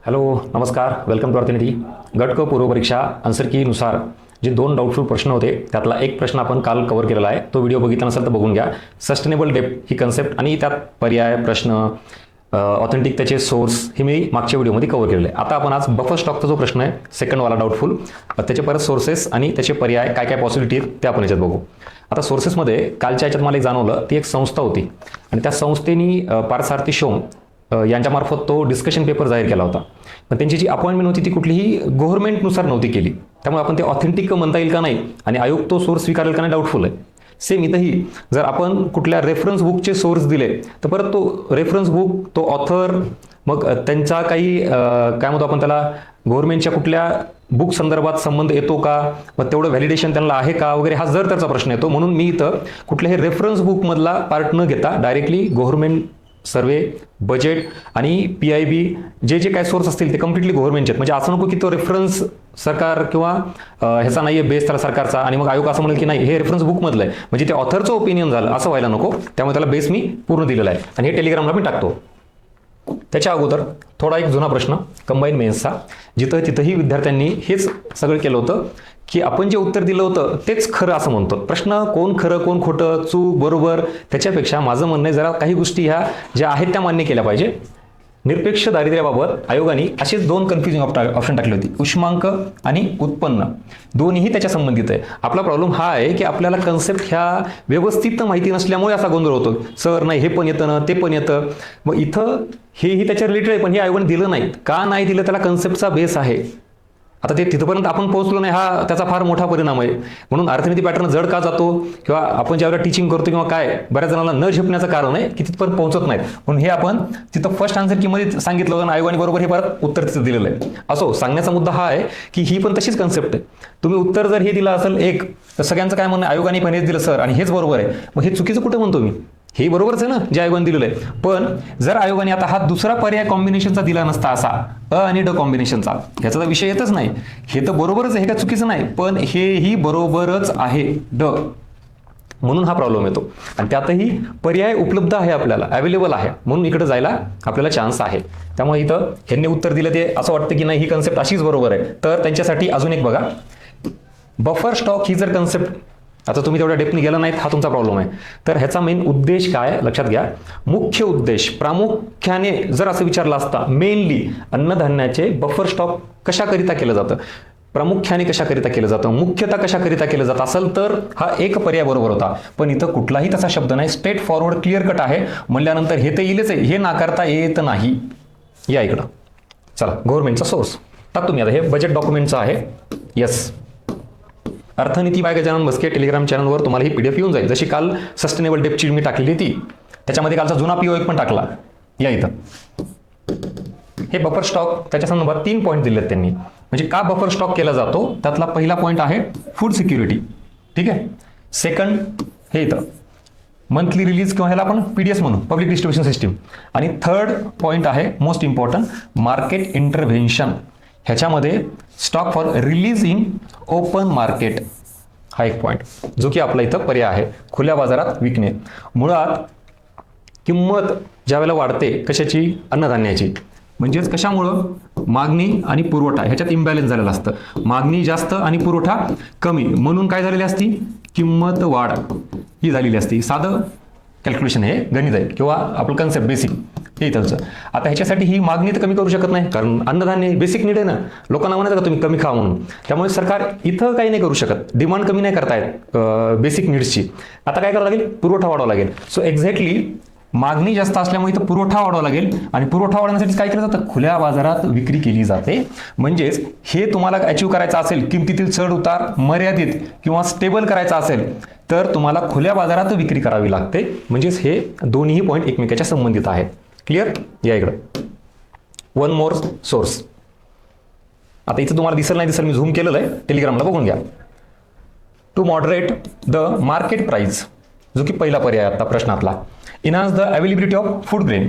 Hello नमस्कार, welcome to अर्थनिधी. गट क पूर्व परीक्षा आन्सर कीनुसार जे 2 डाऊटफुल प्रश्न होते त्यातला एक प्रश्न आपण काल कव्हर केलेला आहे. तो व्हिडिओ बघितला नसेल तर बघून घ्या. सस्टेनेबल डेप ही कन्सेप्ट आणि त्यात पर्याय प्रश्न ऑथेंटिक त्याचे सोर्स हे मी मागच्या व्हिडिओमध्ये कव्हर केलेले आहे. आता आपण आज बफर स्टॉकचा जो प्रश्न आहे सेकंडवाला डाऊटफुल त्याचे परत सोर्सेस आणि त्याचे पर्याय काय काय पॉसिबिलिटी आहेत ते आपण याच्यात बघू. आता सोर्सेसमध्ये कालच्या याच्यात मला एक जाणवलं, ती एक संस्था होती आणि त्या संस्थेनी पार्थसारथी शोम यांच्यामार्फत तो डिस्कशन पेपर जाहीर केला होता. पण त्यांची जी अपॉइंटमेंट होती ती कुठलीही गव्हर्नमेंटनुसार नव्हती केली. त्यामुळे आपण ते ऑथेंटिक म्हणता येईल का नाही आणि आयोग तो सोर्स स्वीकारेल का नाही डाऊटफुल आहे. सेम इथंही जर आपण कुठल्या रेफरन्स बुकचे सोर्स दिले तर परत तो रेफरन्स बुक, तो ऑथर, मग त्यांचा काही काय म्हणतो आपण त्याला, गव्हर्नमेंटच्या कुठल्या बुक संदर्भात संबंध येतो का, मग तेवढं व्हॅलिडेशन त्यांना आहे का वगैरे, हा जर त्याचा प्रश्न येतो. म्हणून मी इथं कुठल्याही रेफरन्स बुकमधला पार्ट न घेता डायरेक्टली गव्हर्नमेंट सर्वे, बजेट आणि PIB जे जे काय सोर्स असतील ते कम्प्लिटली गव्हर्नमेंटचे आहेत. म्हणजे असं नको की तो रेफरन्स सरकार किंवा ह्याचा नाही आहे बेस त्याला सरकारचा आणि मग आयोग असं म्हणेल की नाही हे रेफरन्स बुकमधलं आहे, म्हणजे ते ऑथरचं ओपिनियन झालं, असं व्हायला नको. त्यामुळे त्याला बेस मी पूर्ण दिलेला आहे आणि हे टेलिग्रामला मी टाकतो. त्याच्या अगोदर थोडा एक जुना प्रश्न कंबाईन मेन्सचा, तिथंही विद्यार्थ्यांनी हेच सगळं केलं होतं की आपण जे उत्तर दिलं होतं तेच खरं असं म्हणतो. प्रश्न कोण खरं कोण खोटं, चूक बरोबर, त्याच्यापेक्षा माझं म्हणणं आहे जरा काही गोष्टी ह्या ज्या आहेत त्या मान्य केल्या पाहिजे. निरपेक्ष दारिद्र्याबाबत आयोगाने असेच 2 कन्फ्युजिंग ऑप्शन टाकले होते, उष्मांक आणि उत्पन्न. दोन्हीही त्याच्या संबंधित आहे. आपला प्रॉब्लेम हा आहे की आपल्याला कन्सेप्ट ह्या व्यवस्थित माहिती नसल्यामुळे असा गोंधळ होतो. सर नाही हे पण येतं ना ते पण येतं. मग इथं हेही त्याच्या रिलेटेड आहे पण हे आयोगाने दिलं नाही. का नाही दिलं, त्याला कन्सेप्टचा बेस आहे. आता ते तिथपर्यंत आपण पोहोचलो नाही, हा त्याचा फार मोठा परिणाम आहे. म्हणून अर्थनीती पॅटर्न जड का जातो किंवा आपण ज्यावेळेला टीचिंग करतो किंवा काय, बऱ्याच जणांना न झेपण्याचं कारण आहे की तिथपर्यंत पोहोचत नाहीत. म्हणून हे आपण तिथं फर्स्ट आन्सर कीमध्ये सांगितलं होतं आयोगाने बरोबर हे परत उत्तर तिथं दिलेलं आहे. असो, सांगण्याचा मुद्दा हा आहे की ही पण तशीच कन्सेप्ट आहे. तुम्ही उत्तर जर हे दिलं असेल एक, तर सगळ्यांचं काय म्हणणं, आयोगाने पण हेच दिलं सर आणि हेच बरोबर आहे. मग हे चुकीचं कुठं म्हणतो मी, हे बरोबरच आहे ना जे आयोगाने दिलेलं आहे. पण जर आयोगाने आता हा दुसरा पर्याय कॉम्बिनेशनचा दिला नसता, असा अ आणि ड कॉम्बिनेशनचा, ह्याचा तर विषय येतच नाही. हे तर बरोबरच आहे, हे काय चुकीचं नाही, पण हेही बरोबरच आहे ड, म्हणून हा प्रॉब्लेम येतो. आणि त्यातही पर्याय उपलब्ध आहे, आपल्याला अवेलेबल आहे, म्हणून इकडे जायला आपल्याला चान्स आहे. त्यामुळे इथं ह्यांनी उत्तर दिलं ते असं वाटतं की नाही ही कन्सेप्ट अशीच बरोबर आहे. तर त्यांच्यासाठी अजून एक बघा, बफर स्टॉक ही जर कन्सेप्ट, आता तुम्ही तेवढ्या डेपनी गेला नाहीत, हा तुमचा प्रॉब्लेम आहे. तर ह्याचा मेन उद्देश काय लक्षात घ्या. मुख्य उद्देश प्रामुख्याने जर असं विचारलं असता, मेनली अन्नधान्याचे बफर स्टॉक कशाकरिता केलं जातं, प्रामुख्याने कशाकरिता केलं जातं, मुख्यतः कशाकरिता केलं जातं असेल तर हा एक पर्याय बरोबर होता. पण इथं कुठलाही तसा शब्द नाही, स्ट्रेट फॉरवर्ड क्लिअर कट आहे. म्हणल्यानंतर हे तर येईलच आहे, हे नाकारता येत नाही. या इकडं चला, गव्हर्नमेंटचा सोर्स टाक तुम्ही. आता हे बजेट डॉक्युमेंटचं आहे. येस, अर्थनीती बाय गजानन बस्के टेलिग्राम चॅनलवर तुम्हाला ही PDF येऊन जाईल. जशी काल सस्टेनेबल डेपची मी टाकलेली ती, त्याच्यामध्ये कालचा जुना PO1 पण टाकला. या इथं हे बफर स्टॉक, त्याच्या संदर्भात 3 पॉईंट दिलेत त्यांनी. म्हणजे का बफर स्टॉक केला जातो, त्यातला पहिला पॉईंट आहे फूड सिक्युरिटी. ठीक आहे. सेकंड हे इथं मंथली रिलीज किंवा ह्याला आपण PDS म्हणू, पब्लिक डिस्ट्रीब्युशन सिस्टीम. आणि थर्ड पॉईंट आहे मोस्ट इम्पॉर्टंट, मार्केट इंटरव्हेन्शन. ह्याच्यामध्ये stock for release in open market हा एक पॉईंट, जो की आपला इथं पर्याय आहे, खुल्या बाजारात विकणे. मुळात किंमत ज्या वेळेला वाढते कशाची, अन्नधान्याची, म्हणजेच कशामुळं, मागणी आणि पुरवठा ह्याच्यात इम्बॅलन्स झालेला असतं. मागणी जास्त आणि पुरवठा कमी, म्हणून काय झालेली असती, किंमत वाढ ही झालेली असती. साधं कॅल्क्युलेशन हे गणित आहे किंवा आपलं कन्सेप्ट बेसिक हे इथलचं. आता ह्याच्यासाठी ही मागणी तर कमी करू शकत नाही, कारण अन्नधान्य बेसिक नीड आहे ना, लोकांना म्हणायचं का तुम्ही कमी खा म्हणून. त्यामुळे सरकार इथं काही नाही करू शकत, डिमांड कमी नाही करतायत बेसिक नीड्सची. आता काय करावं लागेल, पुरवठा वाढवावा लागेल. सो एक्झॅक्टली मागणी जास्त असल्यामुळे इथं पुरवठा वाढवावा लागेल आणि पुरवठा वाढवण्यासाठी काय केलं जातं, खुल्या बाजारात विक्री केली जाते. म्हणजेच हे तुम्हाला अचीव करायचं असेल, किमतीतील चढ उतार मर्यादित किंवा स्टेबल करायचा असेल तर तुम्हाला खुल्या बाजारात विक्री करावी लागते. म्हणजेच हे दोन्ही पॉईंट एकमेकाच्या संबंधित आहेत. क्लिअर. या इकडं वन मोर सोर्स, आता इथं तुम्हाला दिसेल नाही दिसेल, मी झूम केलेलं आहे, टेलिग्रामला बघून घ्या. To moderate the market price, जो की पहिला पर्याय आता प्रश्नातला. Enhance the availability of food grain,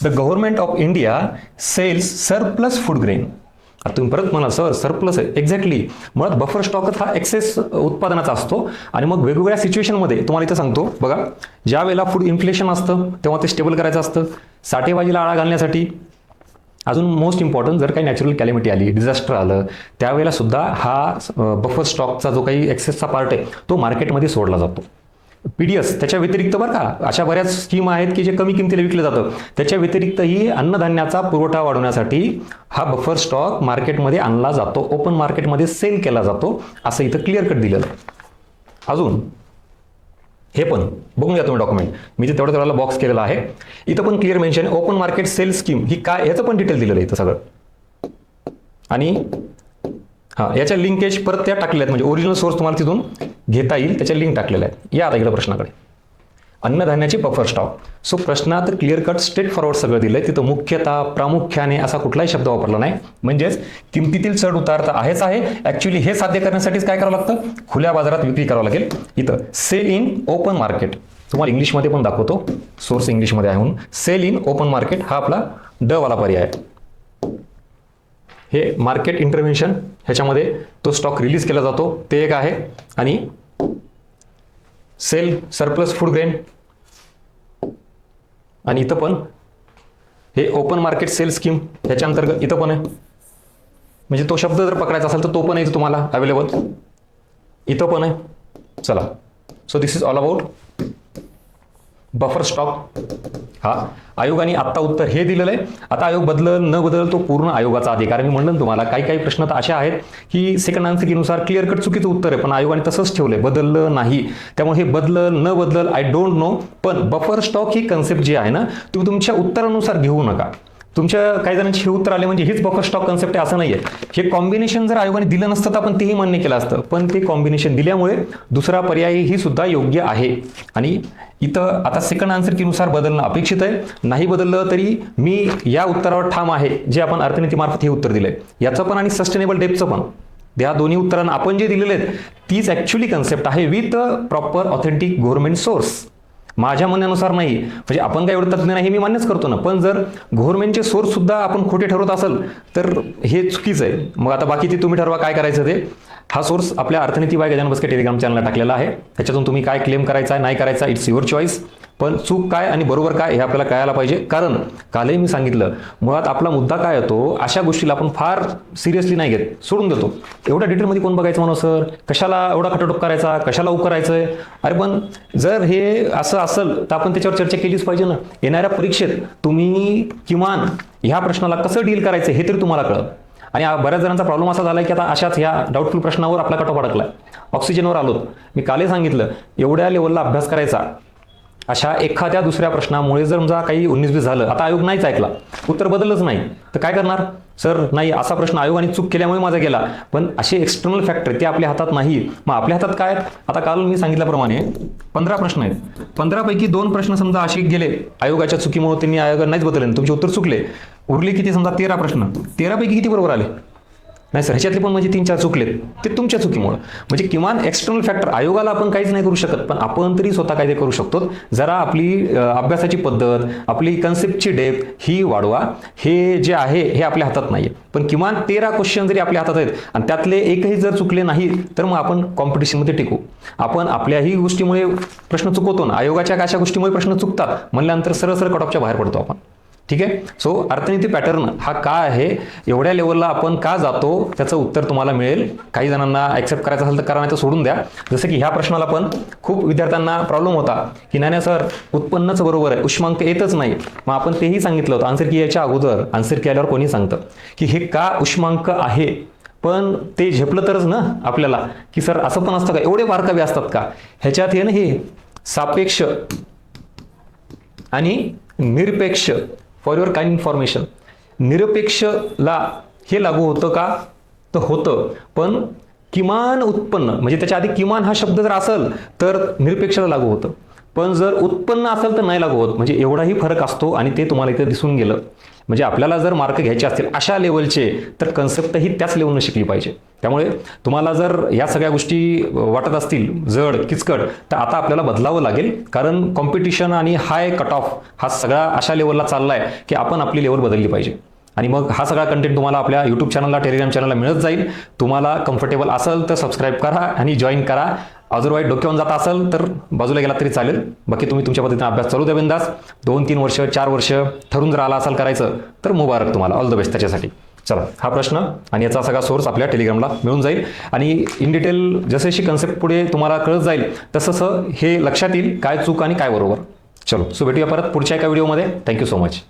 the government of India sells surplus food grain. आता तुम्ही परत म्हणाल सर सरप्लस आहे, एक्झॅक्टली. मुळात बफर स्टॉकच हा एक्सेस उत्पादनाचा असतो आणि मग वेगवेगळ्या सिच्युएशनमध्ये तुम्हाला इथं सांगतो बघा, ज्या वेळेला फूड इन्फ्लेशन असतं तेव्हा ते स्टेबल करायचं असतं. साठेबाजीला आळा घालण्यासाठी अजून मोस्ट इम्पॉर्टंट, जर काही नॅचरल कॅलेमिटी आली, डिझास्टर आलं, त्यावेळेला सुद्धा हा बफर स्टॉकचा जो काही एक्सेसचा पार्ट आहे तो मार्केटमध्ये सोडला जातो. PDS त्याच्या व्यतिरिक्त बरं का, अशा बऱ्याच स्कीम आहेत की जे कमी किमतीला विकलं जातं. त्याच्या व्यतिरिक्तही अन्नधान्याचा पुरवठा वाढवण्यासाठी हा बफर स्टॉक मार्केटमध्ये आणला जातो, ओपन मार्केटमध्ये सेल केला जातो, असं इथं क्लिअर कट दिलेलं आहे. अजून हे पण बघून घ्या तुम्ही डॉक्युमेंट, मी ते तेवढ्याला बॉक्स केलेला आहे. इथं पण क्लिअर मेन्शन आहे, ओपन मार्केट सेल स्कीम ही काय, याचं पण डिटेल दिलेलं आहे इथं सगळं. आणि याच्या लिंकेज परत त्या टाकलेल्या आहेत, म्हणजे ओरिजिनल सोर्स तुम्हाला तिथून घेता येईल, त्याच्या लिंक टाकलेल्या आहेत. या आता इकडे प्रश्नाकडे, अन्नधान्याची बफर स्टॉक. सो प्रश्नात क्लिअर कट स्ट्रेट फॉरवर्ड सगळं दिलंय. तिथं मुख्यतः, प्रामुख्याने असा कुठलाही शब्द वापरला नाही. म्हणजेच किमतीतील चढ उतार तर आहेच आहे. ऍक्च्युली हे साध्य करण्यासाठीच काय करावं लागतं, खुल्या बाजारात विक्री करावं लागेल. इथं सेल इन ओपन मार्केट, तुम्हाला इंग्लिशमध्ये पण दाखवतो, सोर्स इंग्लिशमध्ये आहे म्हणून. सेल इन ओपन मार्केट हा आपला वाला पर्याय आहे. हे मार्केट इंटरव्हेन्शन, ह्याच्यामध्ये तो स्टॉक रिलीज केला जातो, ते एक आहे. आणि सेल सरप्लस फूड ग्रेन, आणि इथं पण हे ओपन मार्केट सेल स्कीम ह्याच्या अंतर्गत इथं पण आहे. म्हणजे तो शब्द जर पकडायचा असेल तर तो पण आहे तुम्हाला अवेलेबल, इथं पण आहे. चला, so this is all about buffer stock. हा आयोगाने आत्ता उत्तर हे दिलेलं आहे. आता आयोग बदलल न बदल तो पूर्ण आयोगाचा अधिकार. मी म्हणलं तुम्हाला काही प्रश्न तर असे आहेत की सेकंड आन्सर कीनुसार क्लिअर कट चुकीचं उत्तर आहे, पण आयोगाने तसंच ठेवलंय, बदललं नाही. त्यामुळे हे बदलल न बदलल आय डोंट नो, पण बफर स्टॉक ही कन्सेप्ट जी आहे ना, तुम्ही तुमच्या उत्तरानुसार घेऊ नका. तुमच्या काही जणांची हे उत्तर आले म्हणजे हेच बफर स्टॉक कन्सेप्ट आहे असं नाहीये. हे कॉम्बिनेशन जर आयोगाने दिलं नसतं तर आपण तेही मान्य केलं असतं, पण ते कॉम्बिनेशन दिल्यामुळे दुसरा पर्याय ही सुद्धा योग्य आहे. आणि इथं आता सेकंड आन्सर कीनुसार बदलणं अपेक्षित आहे. नाही बदललं तरी मी या उत्तरावर ठाम आहे, जे आपण अर्थनीतीमार्फत हे उत्तर दिलंय याचं पण आणि सस्टेनेबल डेपचं पण. या दोन्ही उत्तरांना आपण जे दिलेले आहेत तीच ऍक्च्युली कन्सेप्ट आहे, with proper authentic government source. माझ्या म्हणण्यानुसार नाही, म्हणजे आपण काय एवढं तज्ञ नाही मी मान्यच करतो ना, पण जर गव्हर्नमेंटचे सोर्स सुद्धा आपण खोटे ठरवत असेल तर हे चुकीचं आहे. मग आता बाकी ते तुम्ही ठरवा काय करायचं ते. हा सोर्स आपल्या अर्थनीती बाय गजानन बस्के टेलिग्राम चॅनलला टाकलेला आहे. त्याच्यातून तुम्ही काय क्लेम करायचा नाही करायचा इट्स युअर चॉईस, पण चूक काय आणि बरोबर काय हे आपल्याला कळायला पाहिजे. कारण कालही मी सांगितलं, मुळात आपला मुद्दा काय येतो, अशा गोष्टीला आपण फार सिरियसली नाही घेत, सोडून देतो. एवढ्या डिटेलमध्ये कोण बघायचं म्हणून सर, कशाला एवढा खटाटोप करायचा, कशाला उकरायचंय. अरे पण जर हे असं असेल तर आपण त्याच्यावर चर्चा केलीच पाहिजे ना. येणाऱ्या परीक्षेत तुम्ही किमान ह्या प्रश्नाला कसं डील करायचं हे तरी तुम्हाला कळलं. आणि बऱ्याच जणांचा प्रॉब्लेम असा झाला की आता अशाच ह्या डाऊटफुल प्रश्नावर आपला कटॉप अडकलाय. ऑक्सिजनवर आलो, मी कालही सांगितलं एवढ्या लेवलला अभ्यास करायचा. अशा एखाद्या दुसऱ्या प्रश्नामुळे जर समजा काही 19-20 झालं, आता आयोग नाहीच ऐकला, उत्तर बदललंच नाही, तर काय करणार सर. नाही, असा प्रश्न आयोगाने चूक केल्यामुळे माझा गेला, पण असे एक्सटर्नल फॅक्टर ते आपल्या हातात नाही. मग आपल्या हातात काय, आता काल मी सांगितल्याप्रमाणे 15 प्रश्न आहेत, 15 पैकी 2 प्रश्न समजा असे गेले आयोगाच्या चुकीमुळे, त्यांनी आयोग नाहीच बदलले, तुमचे उत्तर चुकले. उरले किती समजा 13 प्रश्न, 13 पैकी किती बरोबर आले. नाही सर, ह्याच्यातले पण म्हणजे 3-4 चुकलेत, ते तुमच्या चुकीमुळे. म्हणजे किमान एक्सटर्नल फॅक्टर, आयोगाला आपण काहीच नाही करू शकत, पण आपण तरी स्वतः काय ते करू शकतो. जरा आपली अभ्यासाची पद्धत, आपली कन्सेप्टची डेप्थ ही वाढवा. हे जे आहे हे आपल्या हातात नाहीये, पण किमान 13 क्वेश्चन जरी आपल्या हातात आहेत आणि त्यातले एकही जर चुकले नाही तर मग आपण कॉम्पिटिशनमध्ये टिकू. आपण आपल्याही गोष्टीमुळे प्रश्न चुकवतो ना, आयोगाच्या अशा गोष्टीमुळे प्रश्न चुकतात म्हणल्यानंतर सरळ कटऑफच्या बाहेर पडतो आपण. ठीक आहे. सो अर्थनीती पॅटर्न हा काय आहे, एवढ्या लेवलला आपण का जातो, त्याचं उत्तर तुम्हाला मिळेल. काही जणांना ऍक्सेप्ट करायचं असेल तर करा, नाही तर सोडून द्या. जसं की ह्या प्रश्नाला पण खूप विद्यार्थ्यांना प्रॉब्लेम होता की नाही सर उत्पन्नच बरोबर आहे, उष्मांक येतच नाही. मग आपण तेही सांगितलं होतं आन्सर की याच्या अगोदर, आन्सर की आल्यावर कोणी सांगतं की हे का उष्मांक आहे, पण ते झेपलं तरच ना आपल्याला की सर असं पण असतं का, एवढे बारकावे असतात का. ह्याच्यात हे ना हे सापेक्ष आणि निरपेक्ष, फॉर युअर काइंड इन्फॉर्मेशन, निरपेक्षला हे लागू होतं का, तर होतं, पण किमान उत्पन्न म्हणजे त्याच्या आधी किमान हा शब्द जर असेल तर निरपेक्षला लागू होतं, पण जर उत्पन्न असेल तर नाही लागू होत. म्हणजे एवढाही फरक असतो आणि ते तुम्हाला इथे दिसून गेलं. म्हणजे आपल्याला जर मार्क घ्यायचे असतील अशा लेवलचे तर कन्सेप्टही त्याच लेवलनं शिकली पाहिजे. त्यामुळे तुम्हाला जर या सगळ्या गोष्टी वाटत असतील जड किचकट, तर आता आपल्याला बदलावं लागेल, कारण कॉम्पिटिशन आणि हाय कट ऑफ हा सगळा अशा लेवलला चाललाय की आपण आपली लेवल बदलली पाहिजे. आणि मग हा सगळा कंटेंट तुम्हाला आपल्या यूट्यूब चॅनलला, टेलिग्राम चॅनलला मिळत जाईल. तुम्हाला कम्फर्टेबल असेल तर सबस्क्राईब करा आणि जॉईन करा. अदरवाईज डोक्यावरून जात असेल तर बाजूला गेला तरी चालेल. बाकी तुम्ही तुमच्या पद्धतीने अभ्यास चालू द्या बिंदास. 2-3 वर्ष 4 वर्ष ठरून जर आला असाल करायचं तर मुबारक तुम्हाला, ऑल द बेस्ट त्याच्यासाठी. चला, हा प्रश्न आणि याचा सगळा सोर्स आपल्या टेलिग्रामला मिळून जाईल. आणि इन डिटेल जशी कन्सेप्ट पुढे तुम्हाला कळत जाईल तसं हे लक्षात येईल काय चूक आणि काय बरोबर. चलो, सो भेटूया परत पुढच्या एका व्हिडिओमध्ये. Thank you so much.